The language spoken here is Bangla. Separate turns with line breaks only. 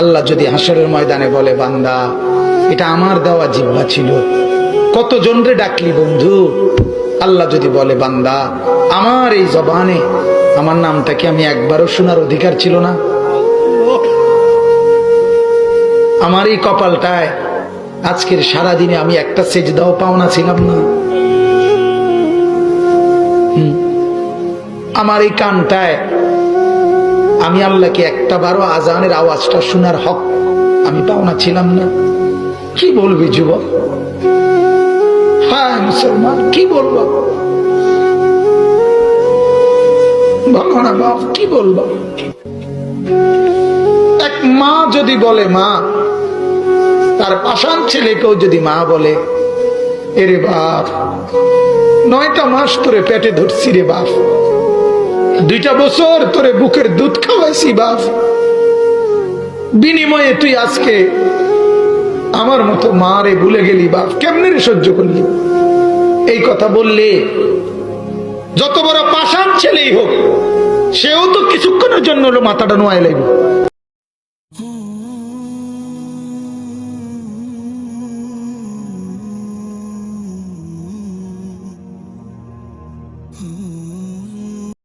আল্লাহ যদি হাসরের ময়দানে বলে, বান্দা এটা আমার দেওয়া জিহ্বা ছিল, কতজন রে ডাকলি বন্ধু। আল্লাহ যদি বলে, বান্দা আমার এই জবানে আমার নামটা কি আমি একবারও শোনার অধিকার ছিল না? আমার এই কপালটায় আজকের সারাদিনে আমি একটা সেজদাও পাওনা ছিলাম না? আমার এই কানটায় আমি আল্লাহকে একটা বারো আজানের আওয়াজটা শোনার হক আমি পাওনা ছিলাম না? কি বলবি যুবক? হ্যাঁ মুসলমান, কি বলবো? বলো না বাপ, কি বলবো? এক মা যদি বলে, মা তার পাষাণ ছেলেকেও যদি মা বলে, এরে বাপ 9টা মাস তোরে পেটে ধরছি রে বাপ, 2টা বছর তোরে বুকের দুধ খাওয়াইছি বাপ, বিনিময়ে তুই আজকে আমার মতো মা রে ভুলে গেলি বাপ, কেমনে রে সহ্য করলি? এই কথা বললে যত বড় পাষাণ ছেলেই হোক, সেও তো কিছুক্ষণের জন্য মাথাটা নোয়াই লাগবে।